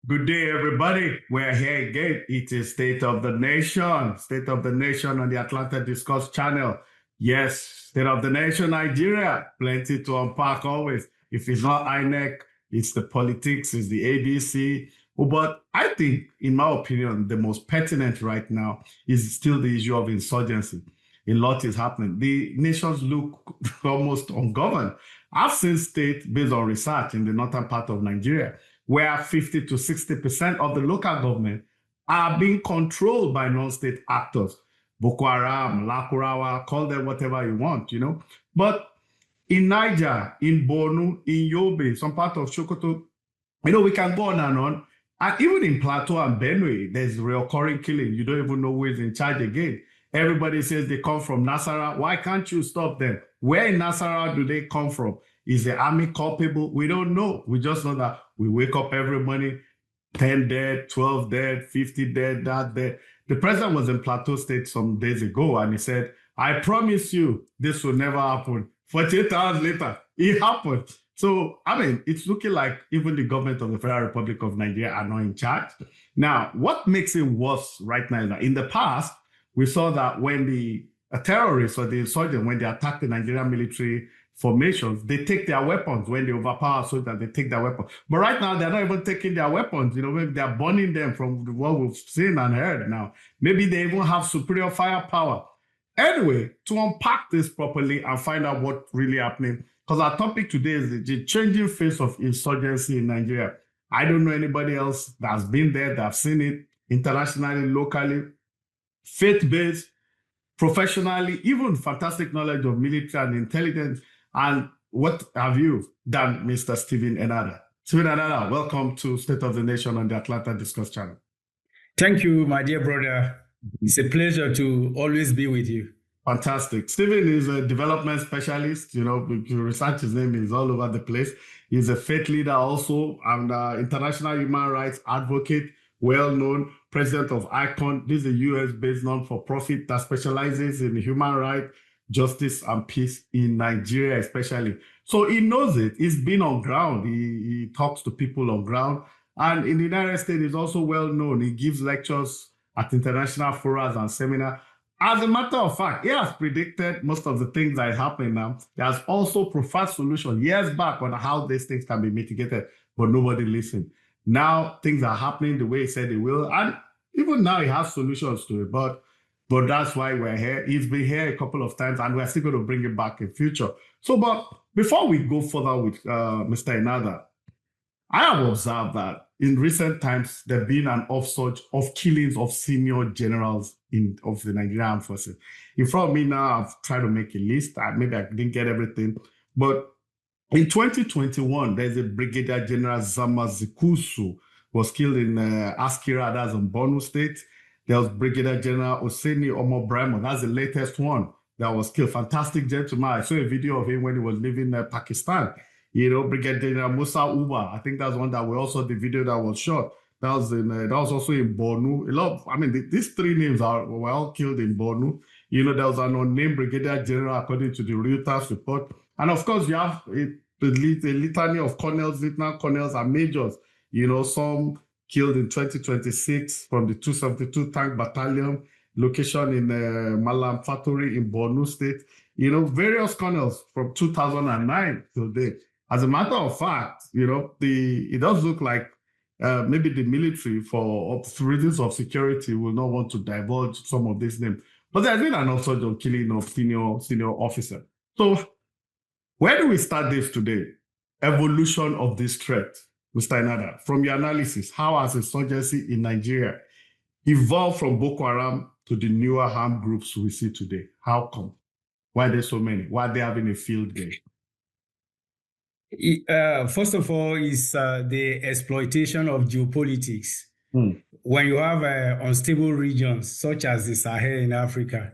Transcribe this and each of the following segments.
Good day, everybody. We're here again. It is State of the Nation on the Atlanta Discourse channel. Yes, State of the Nation, Nigeria. Plenty to unpack always. If it's not INEC, it's the politics, it's the ABC. But I think, in my opinion, the most pertinent right now is still the issue of insurgency. A lot is happening. The nations look almost ungoverned. I've seen states, based on research in the northern part of Nigeria, where 50 to 60% of the local government are being controlled by non-state actors. Boko Haram, Lakurawa, call them whatever you want, But in Niger, in Borno, in Yobe, some part of Sokoto, we can go on and on. And even in Plateau and Benue, there's recurring killing. You don't even know who is in charge again. Everybody says they come from Nasarawa. Why can't you stop them? Where in Nasarawa do they come from? Is the army culpable? We don't know. We just know that we wake up every morning, 10 dead, 12 dead, 50 dead, that dead. The president was in Plateau State some days ago, and he said, I promise you this will never happen. 48 hours later, it happened. So, it's looking like even the government of the Federal Republic of Nigeria are not in charge. Now, what makes it worse right now is that in the past, we saw that when the terrorists or the insurgents, when they attack the Nigerian military formations, they take their weapons. When they overpower soldiers, they take their weapons. But right now, they're not even taking their weapons. Maybe they're burning them from what we've seen and heard now. Maybe they even have superior firepower. Anyway, to unpack this properly and find out what's really happening, because our topic today is the changing face of insurgency in Nigeria. I don't know anybody else that's been there, that's seen it internationally, locally, faith-based, professionally, even fantastic knowledge of military and intelligence. And what have you done, Mr. Stephen Enada? Stephen Enada, welcome to State of the Nation on the Atlanta Discourse channel. Thank you, my dear brother. It's a pleasure to always be with you. Fantastic. Stephen is a development specialist. If you research his name, is all over the place. He's a faith leader also, and international human rights advocate, well-known, president of ICON. This is a US-based non-for-profit that specializes in human rights, justice, and peace in Nigeria especially. So he knows it. He's been on ground. He talks to people on ground. And in the United States, he's also well-known. He gives lectures at international forums and seminars. As a matter of fact, he has predicted most of the things that are happening now. He has also preferred solutions years back on how these things can be mitigated, but nobody listened. Now things are happening the way he said they will, and even now he has solutions to it. But that's why we're here. He's been here a couple of times, and we're still going to bring it back in future. So, but before we go further with Mr. Enada, I have observed that in recent times, there has been an upsurge of killings of senior generals of the Nigerian Armed Forces. In front of me now, I've tried to make a list. Maybe I didn't get everything. But in 2021, there's a Brigadier General Zama Zikusu was killed in Askira, that's in Borno State. There was Brigadier General Oseni Omobrahimo. That's the latest one that was killed. Fantastic gentleman. I saw a video of him when he was living in Pakistan. Brigadier General Musa Uba. I think that's one that we also the video that was shot. That was also in Borno. These three names were all killed in Borno. There was an unnamed Brigadier General according to the Reuters report. And of course, you have the litany of colonels, lieutenant colonels, and majors. Some killed in 2026 from the 272 Tank Battalion, location in Malam Fatori in Borno State. Various colonels from 2009 till date. As a matter of fact, it does look like maybe the military, for reasons of security, will not want to divulge some of these names. But there's been an upsurge of killing of senior officers. So where do we start this today? Evolution of this threat, Mr. Enada. From your analysis, how has insurgency in Nigeria evolved from Boko Haram to the newer armed groups we see today? How come? Why are there so many? Why are they having a field day? First of all, is the exploitation of geopolitics. When you have unstable regions such as the Sahel in Africa,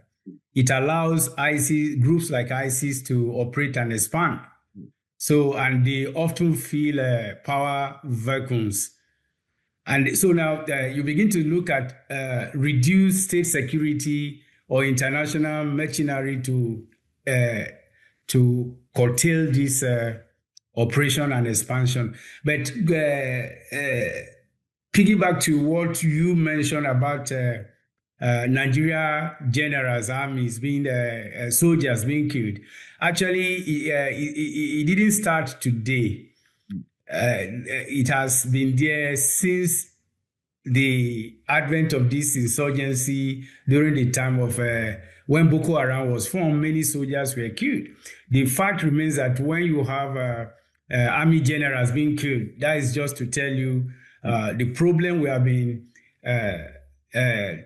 it allows groups like ISIS to operate and expand. So, and they often feel power vacuums. And so now you begin to look at reduced state security or international machinery to curtail this operation and expansion. But piggyback to what you mentioned about Nigeria generals, armies being soldiers being killed. Actually, it didn't start today. It has been there since the advent of this insurgency during the time of when Boko Haram was formed. Many soldiers were killed. The fact remains that when you have army generals being killed, that is just to tell you the problem we have been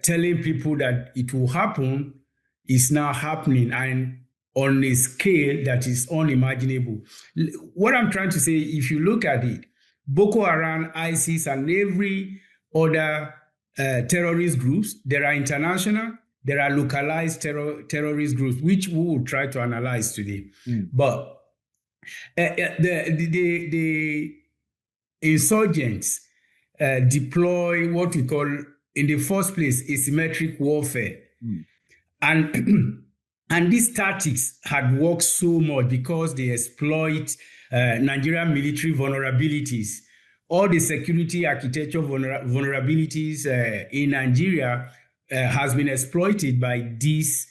telling people that it will happen is now happening, and on a scale that is unimaginable. What I'm trying to say, if you look at it, Boko Haram, ISIS, and every other terrorist groups, there are international, there are localized terrorist groups, which we will try to analyze today. But the insurgents deploy what we call, in the first place, asymmetric warfare. And these tactics had worked so much because they exploit Nigerian military vulnerabilities. All the security architecture vulnerabilities in Nigeria has been exploited by these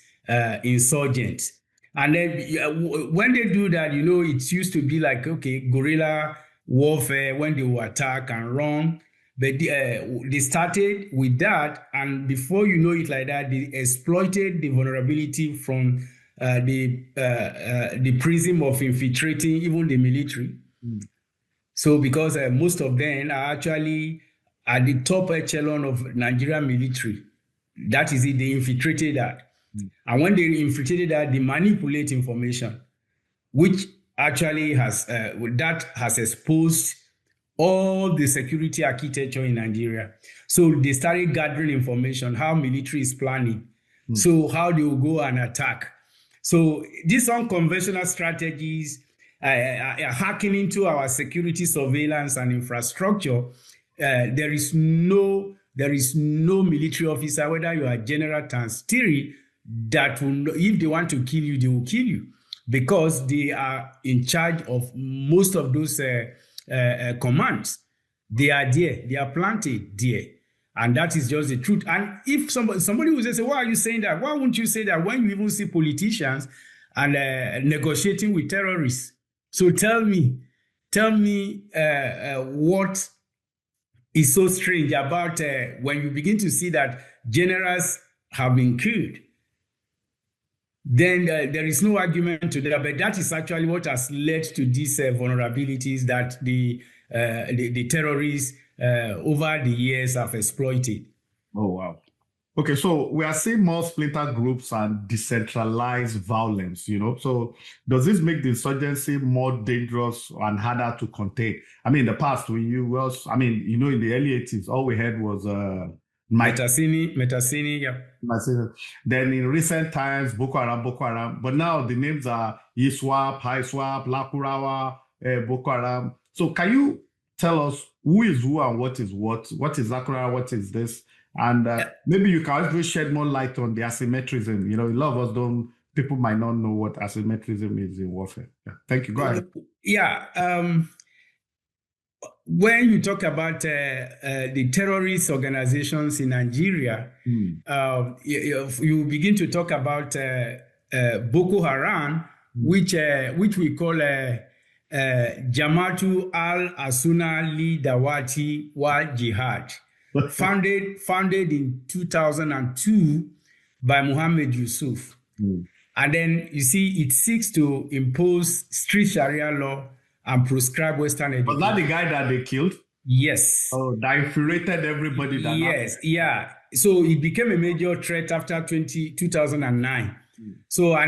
insurgents. And then when they do that, it used to be like, okay, guerrilla warfare when they will attack and run. But they started with that, and before you know it like that, they exploited the vulnerability from the prism of infiltrating even the military. So because most of them are actually at the top echelon of Nigerian military, that is it, they infiltrated that. And when they infiltrated that, they manipulate information, which actually has exposed all the security architecture in Nigeria. So they started gathering information, how military is planning, so how they will go and attack. So these unconventional strategies hacking into our security surveillance and infrastructure. There is no military officer, whether you are General Tanstiri, that will, if they want to kill you, they will kill you, because they are in charge of most of those commands. They are there, they are planted there, and that is just the truth. And if somebody will say, why are you saying that? Why won't you say that when you even see politicians and negotiating with terrorists? So tell me what is so strange about when you begin to see that generals have been killed. Then there is no argument to that, but that is actually what has led to these vulnerabilities that the terrorists over the years have exploited. Oh, wow. Okay, so we are seeing more splinter groups and decentralized violence, So does this make the insurgency more dangerous and harder to contain? I mean, in the past, in the early 80s, all we had was Metasini, yeah. Then in recent times, Boko Haram. But now the names are ISWAP, HISWAP, Lakurawa, Boko Haram. So can you tell us who is who and what is what? What is Lakurawa? What is this? And maybe you can also shed more light on the asymmetrism. A lot of us people might not know what asymmetrism is in warfare. Yeah. Thank you. Go ahead. Yeah. When you talk about the terrorist organizations in Nigeria, you begin to talk about Boko Haram, which we call Jamatu al-Asuna li Dawati wal Jihad, founded in 2002 by Muhammad Yusuf. And then you see it seeks to impose strict Sharia law and prescribe Western education. Was that the guy that they killed? Yes. Oh, that infuriated everybody. Yeah. So it became a major threat after 2009. So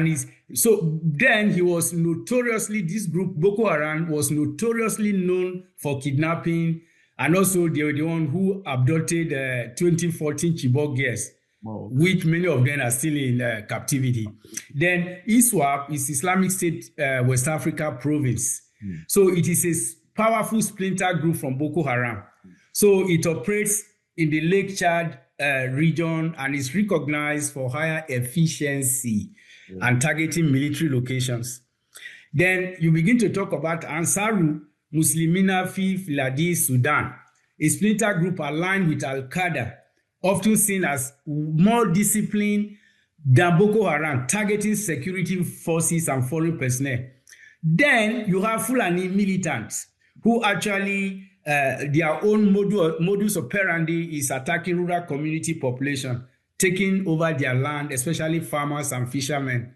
then he was notoriously, this group, Boko Haram, was notoriously known for kidnapping, and also they were the one who abducted 2014 Chibok girls, which many of them are still in captivity. Then ISWAP is Islamic State West Africa province. So it is a powerful splinter group from Boko Haram. So it operates in the Lake Chad region and is recognized for higher efficiency and targeting military locations. Then you begin to talk about Ansaru Muslimina fi Filadi, Sudan. a splinter group aligned with Al-Qaeda, often seen as more disciplined than Boko Haram, targeting security forces and foreign personnel. Then you have Fulani militants who actually, their own modus operandi is attacking rural community population, taking over their land, especially farmers and fishermen.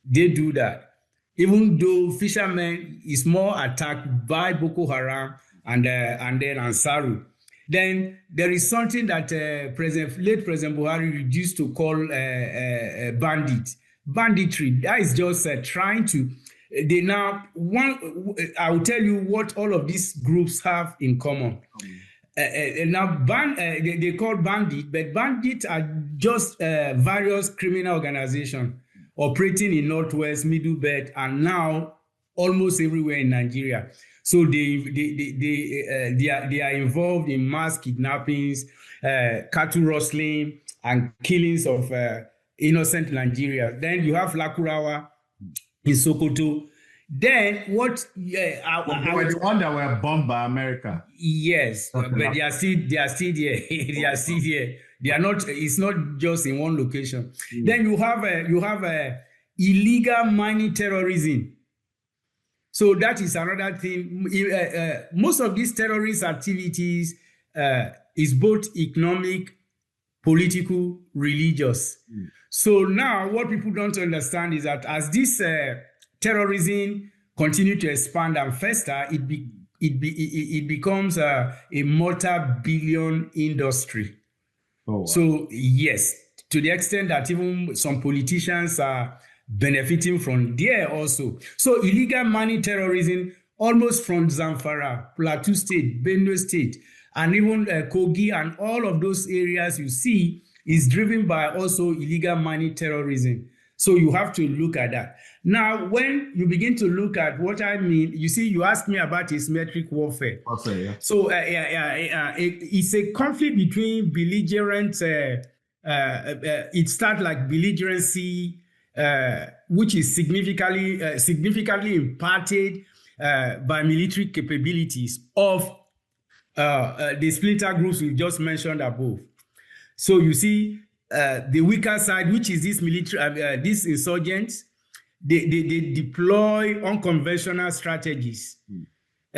They do that. Even though fishermen is more attacked by Boko Haram and then Ansaru. Then there is something that late President Buhari reduced to call banditry. That is just trying to, I will tell you what all of these groups have in common. Now, they call bandit, but bandits are just various criminal organizations operating in Northwest, Middle Belt, and now almost everywhere in Nigeria. So they are involved in mass kidnappings, cattle rustling, and killings of innocent Nigerians. Then you have Lakurawa in Sokoto. Then what? They were the ones that were bombed by America. Yes, okay. But they are still there. They are still there. They are not. It's not just in one location. Then you have illegal mining terrorism. So that is another thing. Most of these terrorist activities is both economic, political, religious. So now what people don't understand is that as this terrorism continue to expand and fester, it becomes a multi-billion industry. Oh, wow. So yes, to the extent that even some politicians are benefiting from there also. So illegal money terrorism, almost from Zamfara, Plateau State, Benue State, and even Kogi and all of those areas you see is driven by also illegal money terrorism. So you have to look at that. Now, when you begin to look at what I mean, you see, you asked me about asymmetric warfare. Okay, yeah. So it's a conflict between belligerent, it starts like belligerency, which is significantly impacted by military capabilities of the splinter groups we just mentioned above. So you see the weaker side, which is this military, these insurgents, they deploy unconventional strategies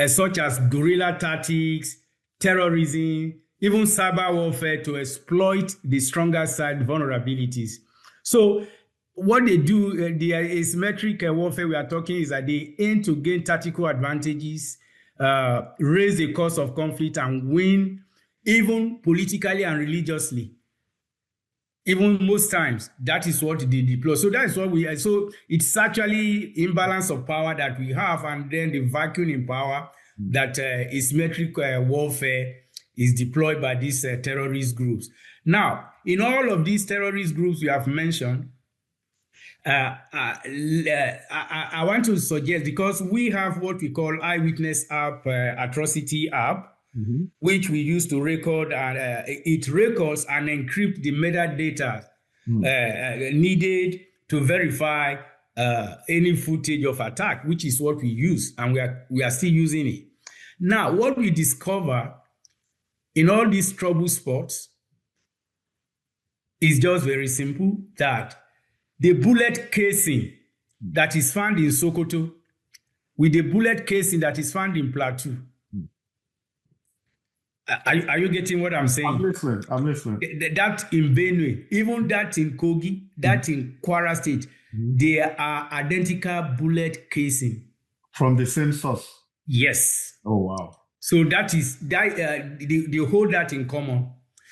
such as guerrilla tactics, terrorism, even cyber warfare to exploit the stronger side vulnerabilities. So what they do, the asymmetric warfare we are talking is that they aim to gain tactical advantages, raise the cost of conflict, and win even politically and religiously. Even most times, that is what they deploy. So that is what so it's actually imbalance of power that we have, and then the vacuum in power that asymmetric warfare is deployed by these terrorist groups. Now, in all of these terrorist groups we have mentioned, I want to suggest, because we have what we call Eyewitness app, atrocity app, which we use to record, and it records and encrypts the metadata needed to verify any footage of attack, which is what we use, and we are still using it. Now, what we discover in all these trouble spots is just very simple, that the bullet casing that is found in Sokoto with the bullet casing that is found in Plateau. Are you getting what I'm saying? I'm listening. That in Benue, even that in Kogi, that in Kwara State, they are identical bullet casing. From the same source? Yes. Oh, wow. So that is, they hold that in common.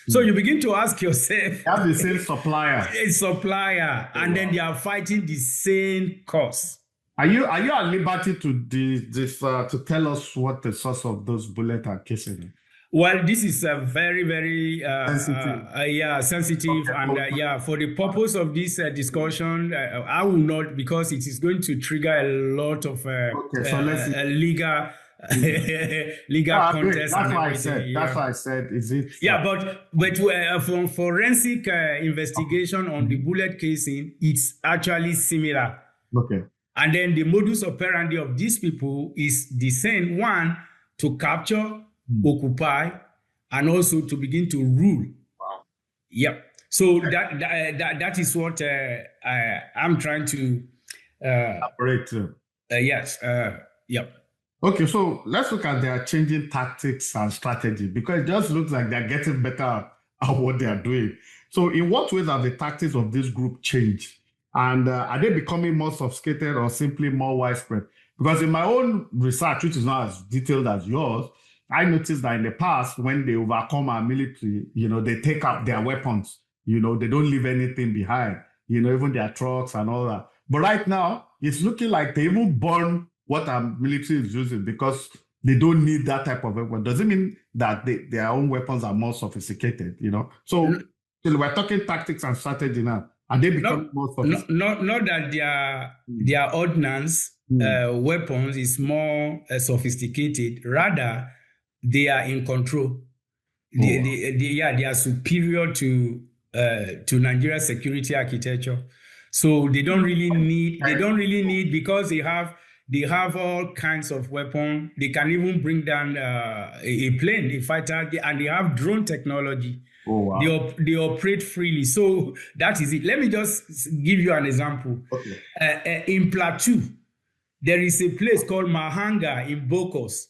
So you begin to ask yourself. They have the same supplier. A supplier, oh, and then they are fighting the same cause. Are you at liberty to tell us what the source of those bullets are casing? Well, this is a very, very sensitive, okay. And for the purpose of this discussion, I will not, because it is going to trigger a lot of legal contest. That's why I said. That's why I said. Is it? Yeah, but from forensic investigation on the bullet casing, it's actually similar. Okay. And then the modus operandi of these people is the same one: to capture, occupy, and also to begin to rule. Wow. Yep. So that is what I'm trying to operate. yes. Yep. Okay, so let's look at their changing tactics and strategy, because it just looks like they're getting better at what they are doing. So in what ways have the tactics of this group changed? And are they becoming more sophisticated or simply more widespread? Because in my own research, which is not as detailed as yours, I noticed that in the past, when they overcome our military, they take up their weapons. They don't leave anything behind, even their trucks and all that. But right now, it's looking like they even burn what our military is using because they don't need that type of weapon. Does it mean that their own weapons are more sophisticated, So we're talking tactics and strategy now. Are they becoming more sophisticated? Not that their ordnance weapons is more sophisticated. Rather, they are in control. They are superior to Nigeria's security architecture. So they don't really need because they have all kinds of weapons. They can even bring down a plane, a fighter, and they have drone technology. Oh, wow. They operate freely. So that is it. Let me just give you an example. Okay. In Plateau, there is a place called Mahanga in Bokos.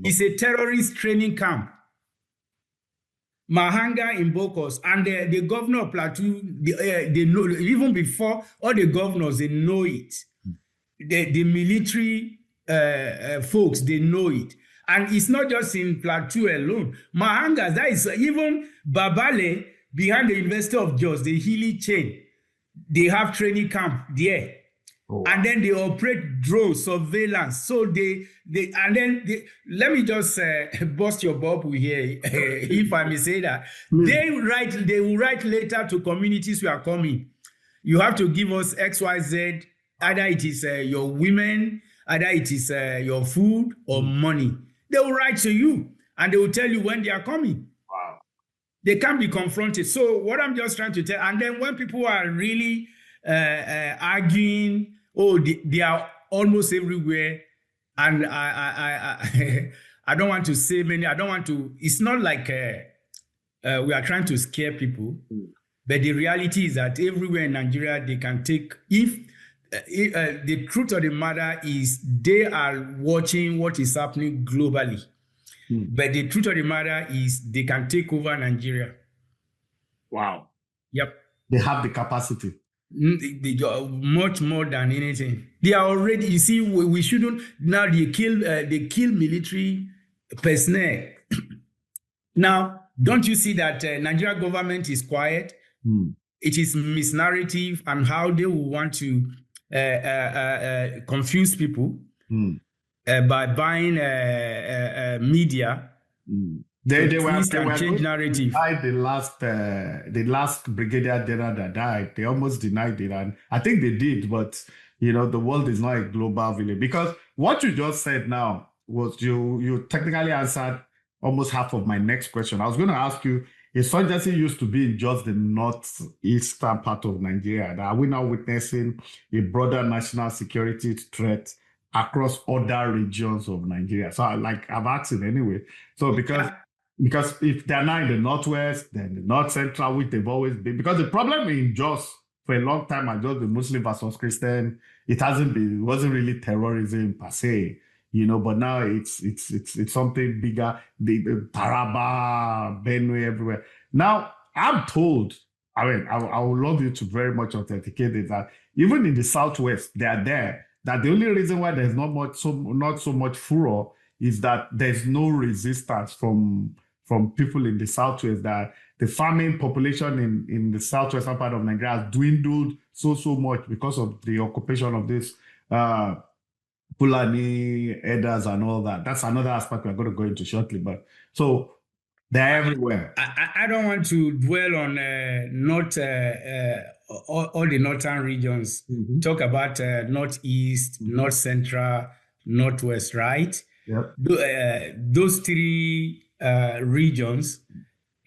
It's a terrorist training camp. Mahanga in Bokos, and the governor of Plateau, they know, even before all the governors, they know it. The military folks, they know it. And it's not just in Plateau alone. Mahanga, that is even Babale, behind the University of Jos, the Hilly chain, they have training camp there. Oh. And then they operate drone surveillance. So let me just bust your bubble here, if I may say that. They will write later to communities who are coming. You have to give us XYZ. Either it is your women, either it is your food or money. They will write to you and they will tell you when they are coming. Wow. They can't be confronted. So what I'm just trying to tell, and then when people are really arguing, they are almost everywhere, and I don't want to say many. I don't want to. It's not like we are trying to scare people, but the reality is that everywhere in Nigeria they can take. If the truth of the matter is, they are watching what is happening globally, but the truth of the matter is they can take over Nigeria. Wow. Yep. They have the capacity. Much more than anything. They are already, you see, we shouldn't, now they kill military personnel. Now, don't you see that Nigeria government is quiet? It is misnarrative and how they will want to confuse people by buying media. They were change narrative. The last brigadier general that died, they almost denied it, and I think they did, but the world is not a global village. Because what you just said now was you technically answered almost half of my next question. I was going to ask you, insurgency used to be in just the northeastern part of Nigeria. Are we now witnessing a broader national security threat across other regions of Nigeria? So I've asked it anyway. So because if they're not in the northwest, then the north central, which they've always been. Because the problem in Jos for a long time has just been Muslim versus Christian. It wasn't really terrorism per se, but now it's something bigger. The Taraba, Benue, everywhere. Now, I'm told, I would love you to very much authenticate it, that even in the southwest, they are there. That the only reason why there's not so much furor is that there's no resistance from people in the southwest, that the farming population in the southwestern part of Nigeria has dwindled so much because of the occupation of this Fulani, Edas and all that. That's another aspect we're going to go into shortly. But so they're everywhere. I don't want to dwell on all the northern regions. Talk about northeast, north central, northwest, right? Yep. Those three regions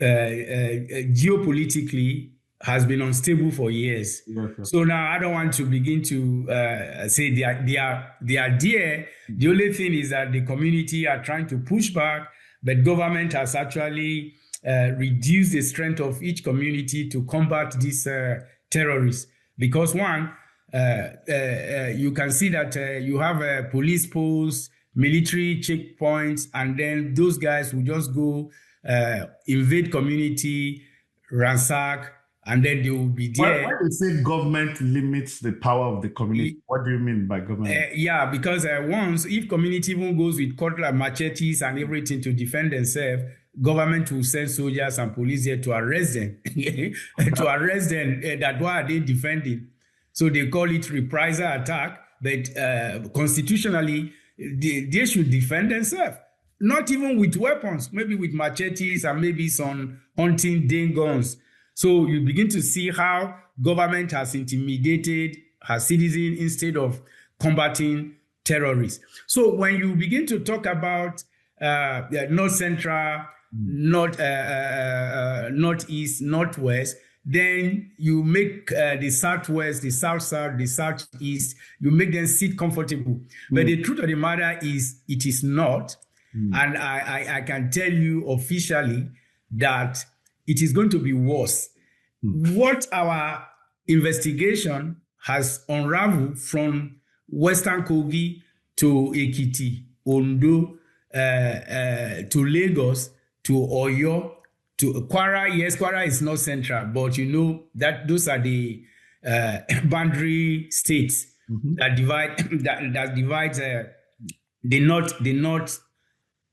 geopolitically has been unstable for years. Okay. So now I don't want to begin to say they are there. The only thing is that the community are trying to push back but government has actually reduced the strength of each community to combat these terrorists. Because one, you can see that you have police posts, military checkpoints, and then those guys will just go invade community, ransack, and then they will be there. When you say government limits the power of the community, what do you mean by government? Yeah, because once, if community even goes with cutlass, machetes, and everything to defend themselves, government will send soldiers and police there to arrest them. To arrest them, that why are they defending? So they call it reprisal attack, but constitutionally, they should defend themselves. Not even with weapons, maybe with machetes and maybe some hunting day guns. So you begin to see how government has intimidated her citizens instead of combating terrorists. So when you begin to talk about North Central, Northeast, Northwest, then you make the Southwest, the South-South, the Southeast, you make them sit comfortable. But the truth of the matter is, it is not. And I can tell you officially that it is going to be worse. What our investigation has unraveled from Western Kogi to Ekiti, Ondo, to Lagos, to Oyo, to Kwara. Yes, Kwara is not central, but you know that those are the boundary states that divide that divides the north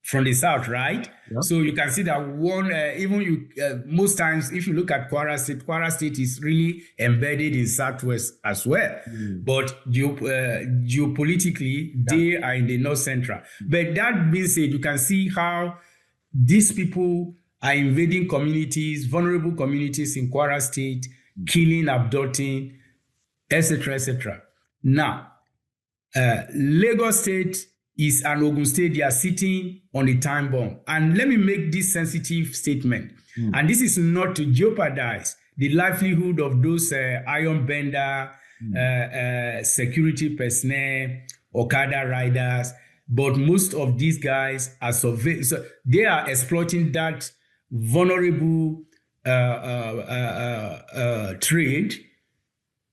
from the south, right? Yeah. So you can see that one, even you, most times, if you look at Kwara State is really embedded in Southwest as well. But geopolitically, they are in the North Central. But that being said, you can see how these people are invading communities, vulnerable communities in Kwara State, killing, abducting, etc., etc. Now, Lagos State is an Ogun State. They are sitting on a time bomb. And let me make this sensitive statement. And this is not to jeopardize the livelihood of those iron bender, security personnel, Okada riders. But most of these guys are so they are exploiting that vulnerable trade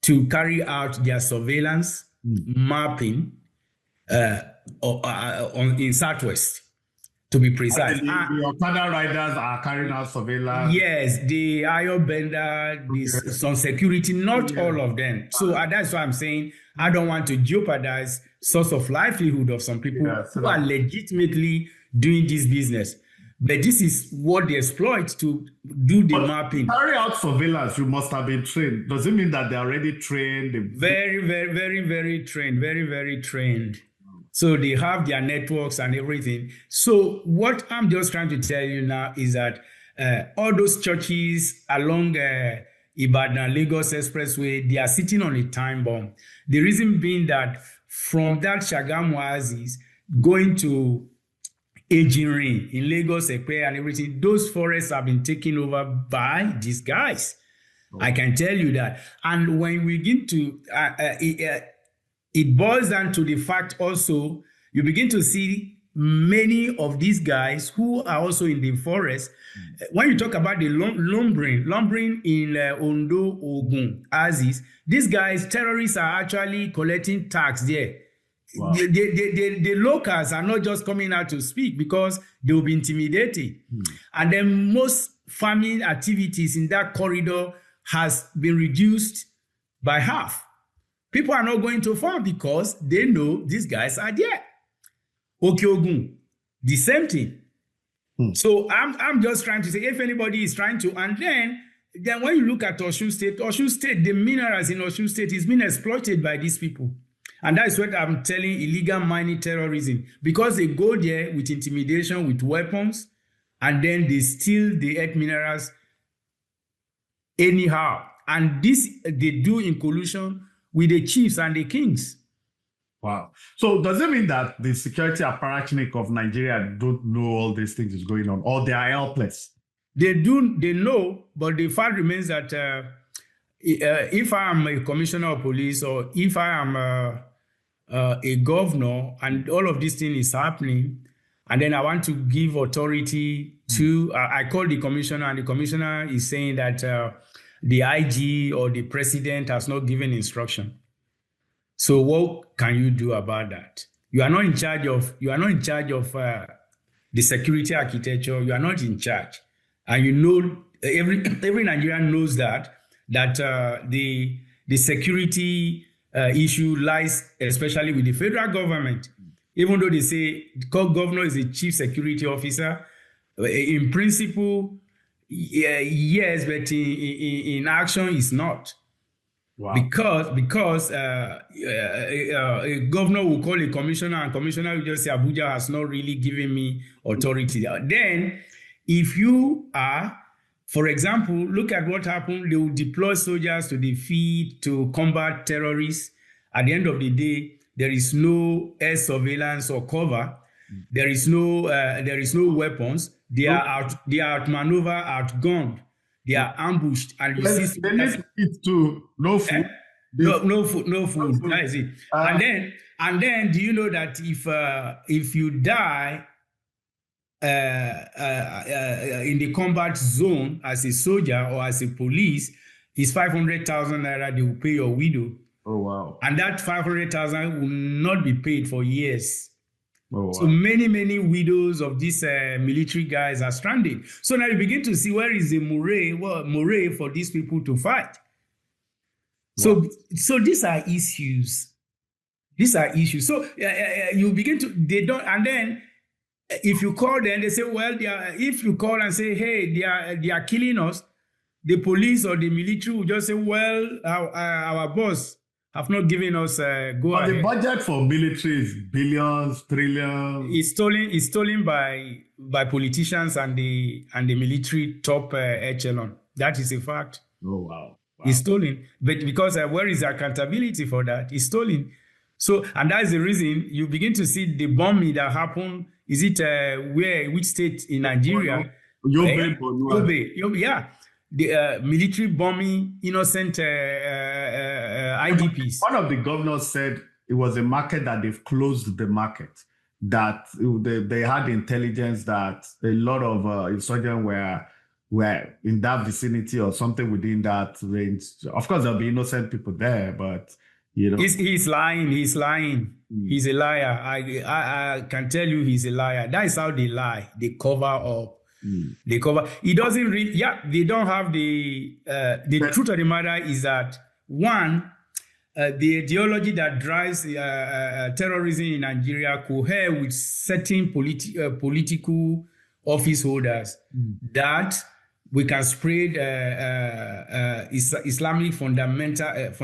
to carry out their surveillance, mapping, in Southwest, to be precise. The Okada riders are carrying out surveillance. Yes, the iron bender, some security, not all of them. So that's why I'm saying I don't want to jeopardize source of livelihood of some people who are legitimately doing this business. But this is what they exploit to do the mapping. Carry out surveillance, you must have been trained. Does it mean that they're already trained? Very, very, very, very trained. Very, very trained. So they have their networks and everything. So what I'm just trying to tell you now is that all those churches along Ibadan-Lagos Expressway, they are sitting on a time bomb. The reason being that from that Shagamu Oasis going to Ejirin in Lagos, Epe and everything, those forests have been taken over by these guys. I can tell you that. And when we begin to, it boils down to the fact also, you begin to see many of these guys who are also in the forest. When you talk about the lumbering in Ondo, Ogun, Aziz, these guys, terrorists are actually collecting tax there. Wow. The locals are not just coming out to speak because they will be intimidated. And then most farming activities in that corridor has been reduced by half. People are not going to farm because they know these guys are there. Okiogun, the same thing. So I'm just trying to say, if anybody is trying to, and then when you look at Osun State, the minerals in Osun State is being exploited by these people. And that's what I'm telling illegal mining terrorism, because they go there with intimidation, with weapons, and then they steal the earth minerals anyhow. And this they do in collusion with the chiefs and the kings. Wow. So does it mean that the security apparatchik of Nigeria don't know all these things is going on, or they are helpless? They know, but the fact remains that if I am a commissioner of police, or if I am a governor, and all of these things is happening, and then I want to give authority to, I call the commissioner, and the commissioner is saying that the IG or the president has not given instruction. So what can you do about that? You are not in charge of the security architecture. You are not in charge, and you know every Nigerian knows that the security issue lies especially with the federal government. Even though they say the governor is a chief security officer, in principle, yes, but in action, is not. Wow. Because a governor will call a commissioner, and commissioner will just say, Abuja has not really given me authority. Then, if you are, for example, look at what happened. They will deploy soldiers to the field to combat terrorists. At the end of the day, there is no air surveillance or cover. There is no weapons. They are outmaneuvered, outgunned. They are ambushed, and you see they need to eat too. No food. No food. That is it. And then, do you know that if you die in the combat zone as a soldier or as a police, it's 500,000 naira they will pay your widow. Oh wow! And that 500,000 will not be paid for years. Oh, wow. So many widows of these military guys are stranded. So now you begin to see where is the moray for these people to fight. Wow. So these are issues. So you begin to, they don't, and then if you call them, they say, well, if you call and say, hey, they are killing us, the police or the military will just say, well, our boss have not given us go ahead. The budget for military is billions, trillions. It's stolen by politicians and the military top echelon. That is a fact. Oh wow! It's stolen, but because where is accountability for that? It's stolen. So, and that's the reason you begin to see the bombing that happened. Is it which state in Nigeria? Yobe. Yeah. The military bombing innocent IDPs. One of the governors said it was a market that they've closed the market, that they had intelligence that a lot of insurgents were in that vicinity or something within that range. Of course, there'll be innocent people there, but you know. He's lying. He's lying. He's a liar. I can tell you he's a liar. That is how they lie. They cover up. They cover. It doesn't really. Yeah, they don't have the truth of the matter is that one, the ideology that drives terrorism in Nigeria cohere with certain political office holders that we can spread Islamic fundamental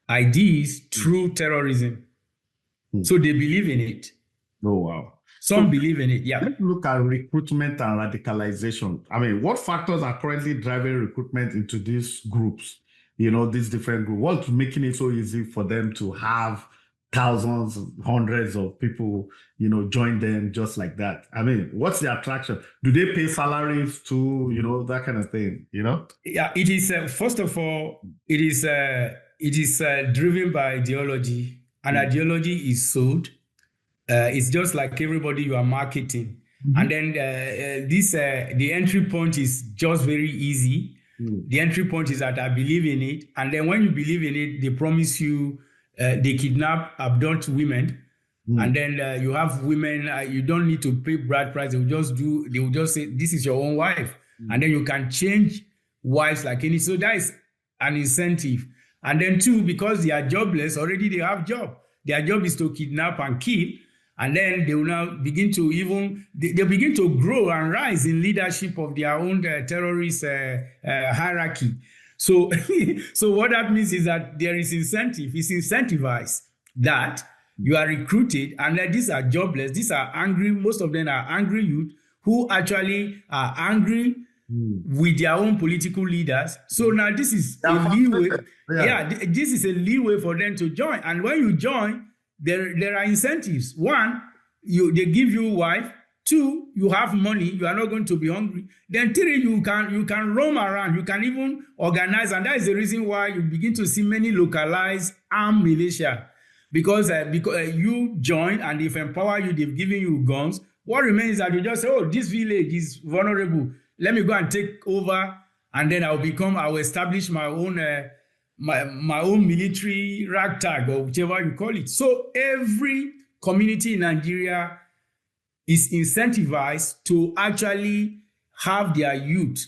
ideas through terrorism. So they believe in it. Oh wow. Some believe in it, yeah. Let's look at recruitment and radicalization. I mean, what factors are currently driving recruitment into these groups? You know, these different groups. What's making it so easy for them to have thousands, hundreds of people, you know, join them just like that? I mean, what's the attraction? Do they pay salaries to, you know, that kind of thing, you know? Yeah, it is, first of all, it is driven by ideology, and ideology is sold. It's just like everybody you are marketing. And then the entry point is just very easy. The entry point is that I believe in it. And then when you believe in it, they promise you, they kidnap, abduct women. And then you have women, you don't need to pay bride price. They will just say, this is your own wife. And then you can change wives like any. So that is an incentive. And then two, because they are jobless, already they have job. Their job is to kidnap and kill. And then they will now begin to they begin to grow and rise in leadership of their own terrorist hierarchy. So, so what that means is that there is incentive. It's incentivized that you are recruited, and that these are jobless. These are angry. Most of them are angry youth who actually are angry with their own political leaders. So now this is a leeway. This is a leeway for them to join. And when you join, there are incentives. One, they give you wife. Two, you have money. You are not going to be hungry. Then three, you can roam around. You can even organize, and that is the reason why you begin to see many localized armed militia. because you join, and if empower you, they've given you guns. What remains is that you just say, oh, this village is vulnerable. Let me go and take over, and then I will establish my own my own military ragtag, or whichever you call it. So every community in Nigeria is incentivized to actually have their youth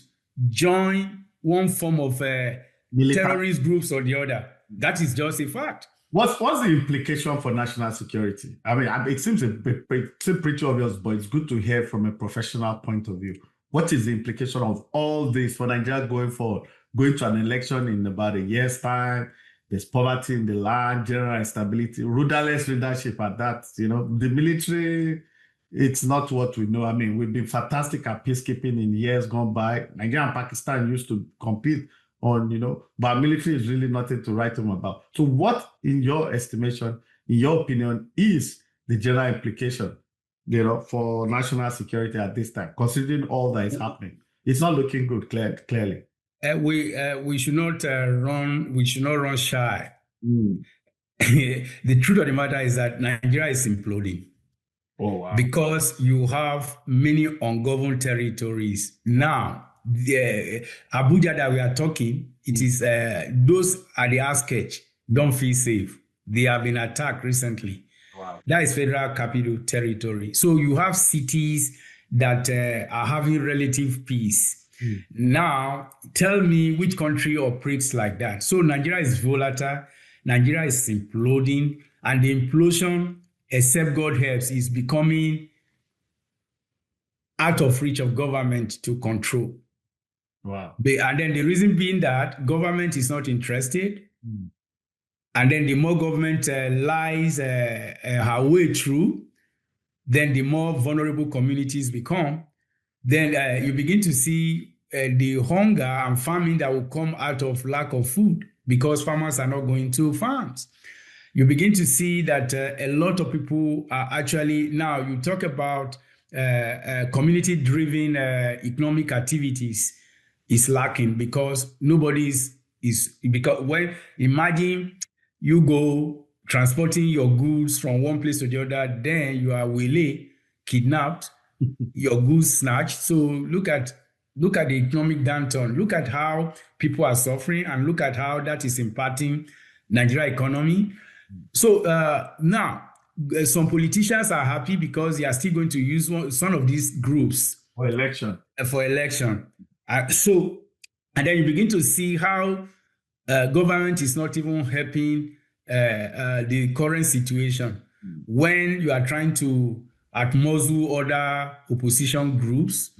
join one form of terrorist groups or the other. That is just a fact. What's the implication for national security? I mean, it seems pretty obvious, but it's good to hear from a professional point of view. What is the implication of all this for Nigeria going forward? Going to an election in about a year's time, there's poverty in the land, general instability, rudderless leadership at that. The military, it's not what we know. I mean, we've been fantastic at peacekeeping in years gone by. Nigeria and Pakistan used to compete on, but military is really nothing to write home about. So what, in your estimation, in your opinion, is the general implication, for national security at this time, considering all that is happening? It's not looking good, clearly. We should not run. We should not run shy. The truth of the matter is that Nigeria is imploding. Oh, wow. Because you have many ungoverned territories now. The Abuja that we are talking, it is those at the outskirts don't feel safe. They have been attacked recently. Wow. That is Federal Capital Territory. So you have cities that are having relative peace. Now, tell me which country operates like that. So Nigeria is volatile. Nigeria is imploding, and the implosion, except God helps, is becoming out of reach of government to control. Wow. And then the reason being that government is not interested. And then the more government lies her way through, then the more vulnerable communities become. Then you begin to see the hunger and famine that will come out of lack of food because farmers are not going to farms. You begin to see that a lot of people are actually, now you talk about community-driven economic activities is lacking because because when, imagine you go transporting your goods from one place to the other, then you are waylaid, kidnapped, your goods snatched. So look at the economic downturn. Look at how people are suffering, and look at how that is impacting Nigeria economy. So now some politicians are happy because they are still going to use some of these groups for election. And then you begin to see how government is not even helping the current situation when you are trying to outmuzzle other opposition groups.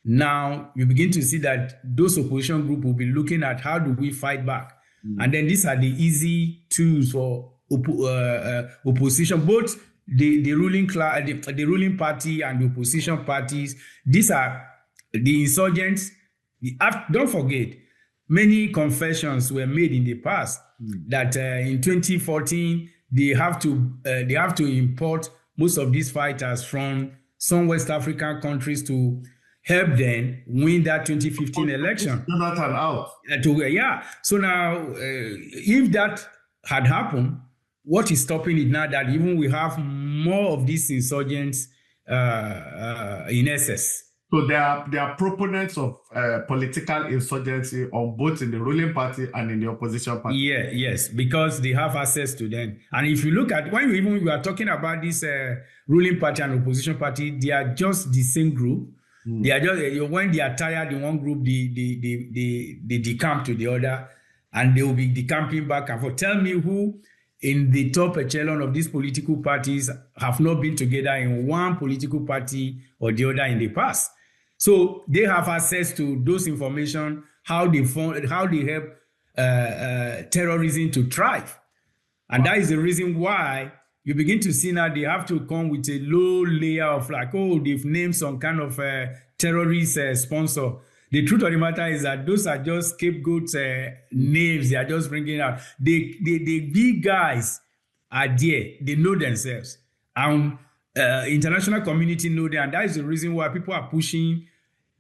Now you begin to see that those opposition groups will be looking at how do we fight back. And then these are the easy tools for opposition, both the ruling class, the ruling party and the opposition parties. These are the insurgents. Don't forget, many confessions were made in the past that in 2014 they have to import most of these fighters from some West African countries to help them win that 2015 election. Jonathan out. So now, if that had happened, what is stopping it now that even we have more of these insurgents in excess? So they are proponents of political insurgency on both in the ruling party and in the opposition party. Yes, because they have access to them. And if you look at when you are talking about this ruling party and opposition party, they are just the same group. They are just when they are tired in one group, they decamp to the other, and they will be decamping back and forth. Tell me who in the top echelon of these political parties have not been together in one political party or the other in the past. So they have access to those information, how they help terrorism to thrive. And that is the reason why you begin to see now they have to come with a low layer of they've named some kind of terrorist sponsor. The truth of the matter is that those are just scapegoats names they are just bringing out. The big guys are there. They know themselves. And international community know them. And that is the reason why people are pushing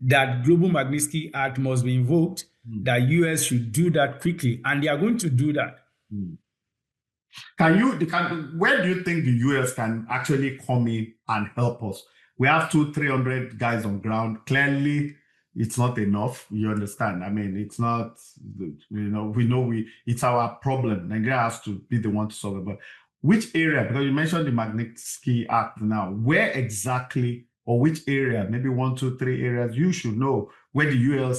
that Global Magnitsky Act must be invoked, that US should do that quickly. And they are going to do that. Where do you think the US can actually come in and help us? We have 200-300 guys on ground. Clearly, it's not enough. You understand? I mean, it's not, it's our problem. Nigeria has to be the one to solve it. But which area, because you mentioned the Magnitsky Act now, where exactly, or which area, maybe 1, 2, 3 areas you should know where the United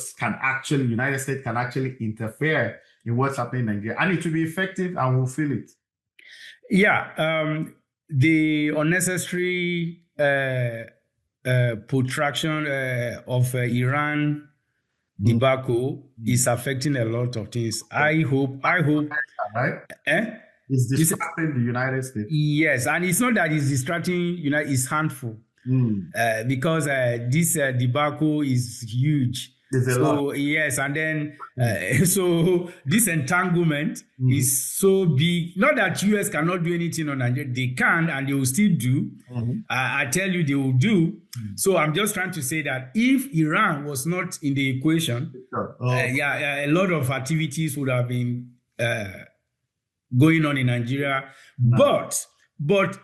States can actually interfere in what's happening in Nigeria, and it will be effective and we'll feel it. Yeah, the unnecessary protraction of Iran debacle is affecting a lot of things. I hope, right? It's distracting the United States. Yes, and it's not that it's distracting, it's harmful. Because this debacle is huge. So yes, and then so this entanglement is so big. Not that US cannot do anything on Nigeria; they can, and they will still do. I tell you, they will do. So I'm just trying to say that if Iran was not in the equation, a lot of activities would have been going on in Nigeria. But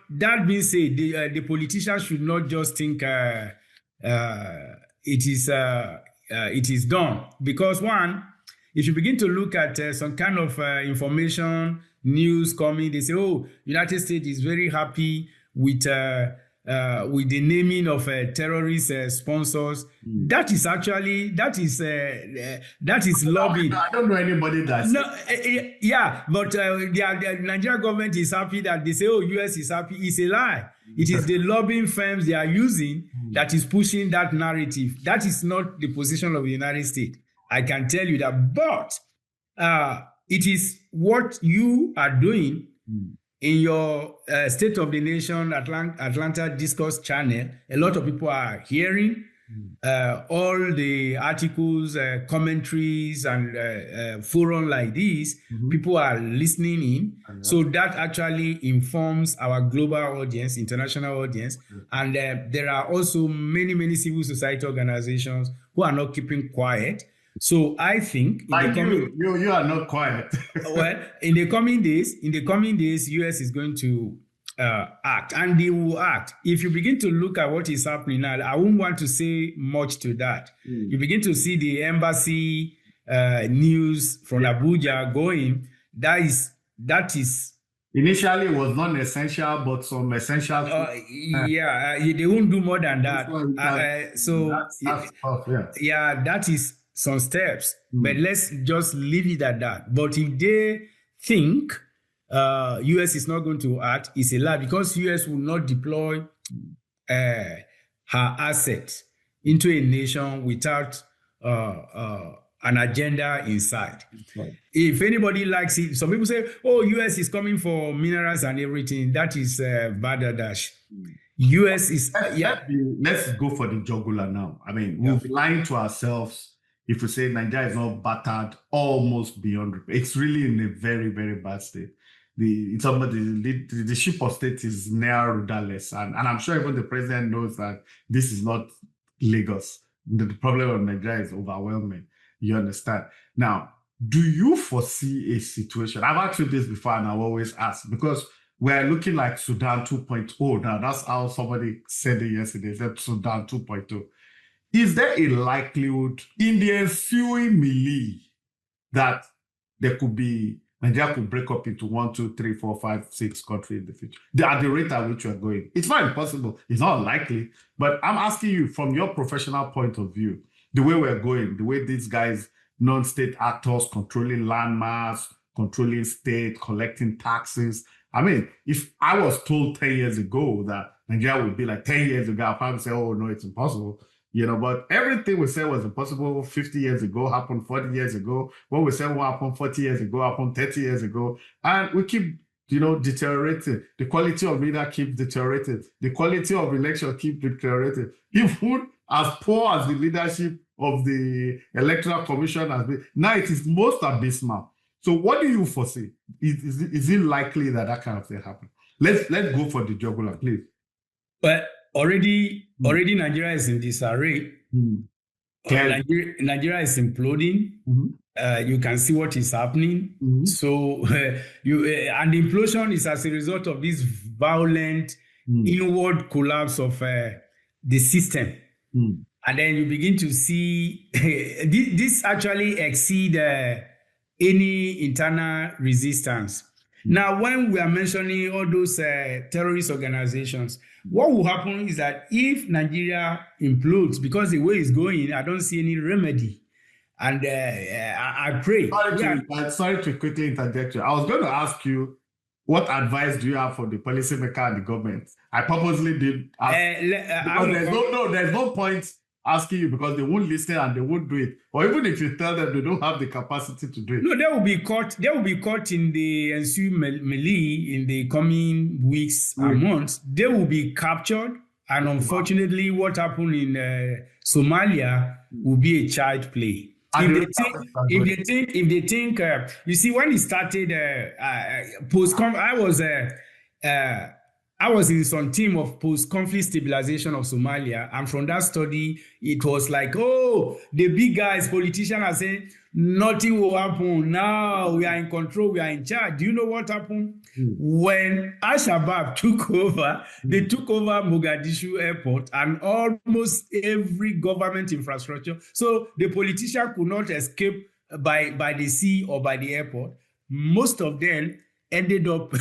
that being said, the politicians should not just think it is done. Because one, if you begin to look at some kind of information, news coming, they say, oh, United States is very happy with the naming of terrorist sponsors. That is lobbying. I don't know anybody that's... No, but the Nigerian government is happy that they say, oh, US is happy. It's a lie. It is the lobbying firms they are using that is pushing that narrative. That is not the position of the United States. I can tell you that. But it is what you are doing in your State of the Nation Atlanta Discourse channel. A lot of people are hearing all the articles, commentaries, and forum like this. People are listening in. So that actually informs our global audience, international audience. And there are also many, many civil society organizations who are not keeping quiet. So I think you are not quiet. Well, in the coming days, US is going to act, and they will act. If you begin to look at what is happening now, I won't want to say much to that. You begin to see the embassy news from Abuja going. That is initially it was non-essential, but some essential. They won't do more than that. That's tough, that is some steps, but let's just leave it at that. But if they think US is not going to act, it's a lie, because US will not deploy her assets into a nation without an agenda inside. If anybody likes it, some people say, oh, US is coming for minerals and everything. That is badadash. US is... Let's go for the jugular now. I mean, we'll be lying to ourselves if we say Nigeria is not battered almost beyond repair. It's really in a very, very bad state. The ship of state is near rudderless, and I'm sure even the president knows that this is not Lagos. The problem of Nigeria is overwhelming. You understand? Now, do you foresee a situation? I've asked you this before, and I've always asked, because we're looking like Sudan 2.0 now. That's how somebody said it yesterday. Said Sudan 2.0. Is there a likelihood in the ensuing melee that there could be Nigeria could break up into 1, 2, 3, 4, 5, 6 countries in the future? At the rate at which you are going, it's not impossible. It's not unlikely. But I'm asking you, from your professional point of view, the way we're going, the way these guys, non-state actors controlling landmass, controlling state, collecting taxes. I mean, if I was told 10 years ago that Nigeria would be like 10 years ago, I'd probably say, oh, no, it's impossible. But everything we said was impossible 50 years ago, happened 40 years ago. What we said will happen 40 years ago, happened 30 years ago. And we keep, deteriorating. The quality of leader keeps deteriorating. The quality of election keeps deteriorating. Even as poor as the leadership of the Electoral Commission has been, now it is most abysmal. So what do you foresee? Is it likely that kind of thing happen? Let's go for the jugular, please. But already Nigeria is in disarray. Nigeria is imploding. You can see what is happening. So and the implosion is as a result of this violent inward collapse of the system. And then you begin to see this actually exceed any internal resistance. Now, when we are mentioning all those terrorist organizations, what will happen is that if Nigeria implodes, because the way it's going, I don't see any remedy. And I pray. Sorry to quickly interject you. I was going to ask you, what advice do you have for the policymaker and the government? I purposely did ask. There's no point asking you because they won't listen and they won't do it. Or even if you tell them they don't have the capacity to do it. No, they will be caught. They will be caught in the ensuing melee in the coming weeks and months. They will be captured. And unfortunately, what happened in Somalia will be a child play. If they think, you see, when it started I was in some team of post-conflict stabilization of Somalia, and from that study, it was like, oh, the big guys, politicians are saying nothing will happen. Now we are in control, we are in charge. Do you know what happened? When Al-Shabaab took over, they took over Mogadishu airport and almost every government infrastructure. So the politician could not escape by the sea or by the airport. Most of them ended up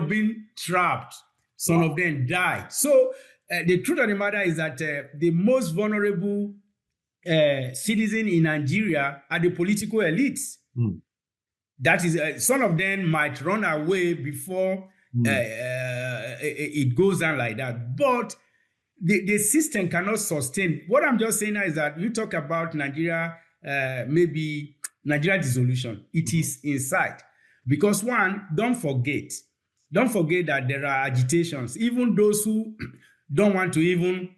being trapped. Some of them died. So the truth of the matter is that the most vulnerable citizens in Nigeria are the political elites. That is, some of them might run away before it goes down like that. But the system cannot sustain. What I'm just saying now is that you talk about Nigeria, maybe Nigeria dissolution. It is in sight. Because one, don't forget that there are agitations. Even those who don't want to even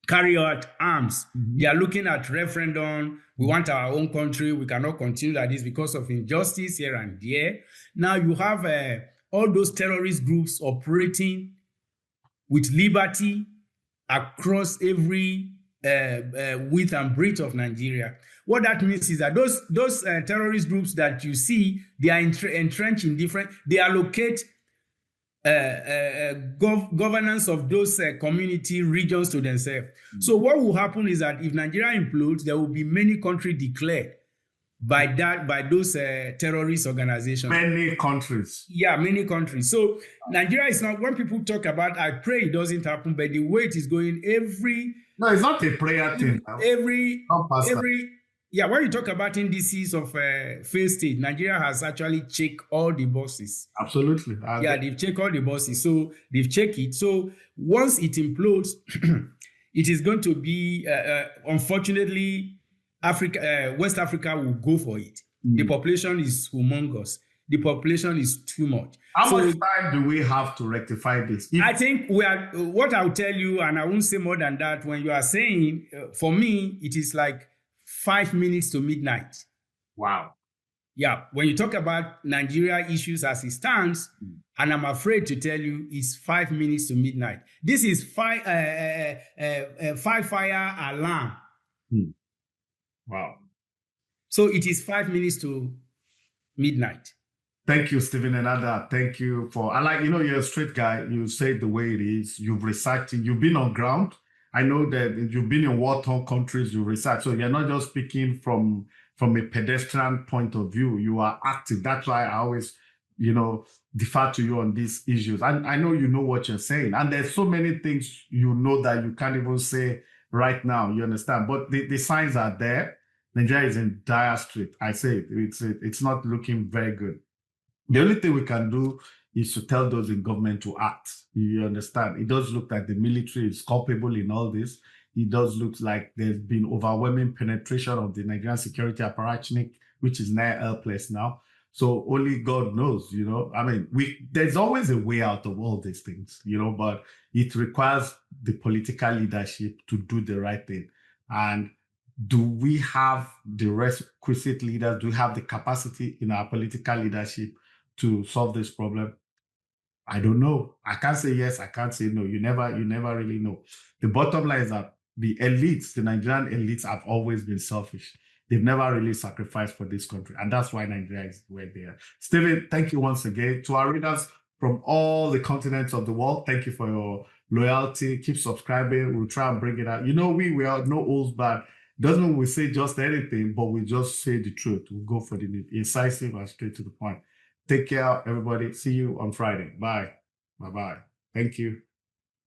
carry out arms, they are looking at referendum. We want our own country. We cannot continue like this because of injustice here and there. Now you have all those terrorist groups operating with liberty across every width and breadth of Nigeria. What that means is that those terrorist groups that you see, they are entrenched in different, they allocate governance of those community regions to themselves. So what will happen is that if Nigeria implodes, there will be many countries declared by those terrorist organizations. Many countries. Yeah, many countries. So Nigeria is not, when people talk about, I pray it doesn't happen, but the way it is going, no, it's not a prayer thing. When you talk about indices of failed state, Nigeria has actually checked all the boxes. Absolutely. They've checked all the boxes. So they've checked it. So once it implodes, it is going to be, unfortunately, West Africa will go for it. The population is humongous. The population is too much. How much time do we have to rectify this? I think what I'll tell you, and I won't say more than that, when you are saying, for me, it is like 5 minutes to midnight. Wow. Yeah, when you talk about Nigeria issues as it stands, and I'm afraid to tell you, it's 5 minutes to midnight. This is five fire alarm. Wow. So it is 5 minutes to midnight. Thank you, Stephen Enada. Thank you for, you're a straight guy. You say it the way it is. You've researched it. You've been on ground. I know that you've been in war-torn countries, you research. So you're not just speaking from a pedestrian point of view. You are active. That's why I always, defer to you on these issues. And I know you know what you're saying. And there's so many things that you can't even say right now. You understand? But the signs are there. Nigeria is in dire strait. I say it's not looking very good. The only thing we can do is to tell those in government to act. You understand? It does look like the military is culpable in all this. It does look like there's been overwhelming penetration of the Nigerian security apparatchik, which is now helpless now. So only God knows, there's always a way out of all these things, but it requires the political leadership to do the right thing. And do we have the requisite leaders? Do we have the capacity in our political leadership to solve this problem? I don't know. I can't say yes, I can't say no. You never really know. The bottom line is that the elites, the Nigerian elites, have always been selfish. They've never really sacrificed for this country. And that's why Nigeria is where they are. Stephen, thank you once again. To our readers from all the continents of the world, thank you for your loyalty. Keep subscribing. We'll try and bring it out. You know, we are no holds barred. Doesn't mean we say just anything, but we just say the truth. We go for the incisive and straight to the point. Take care, everybody. See you on Friday. Bye. Bye-bye. Thank you.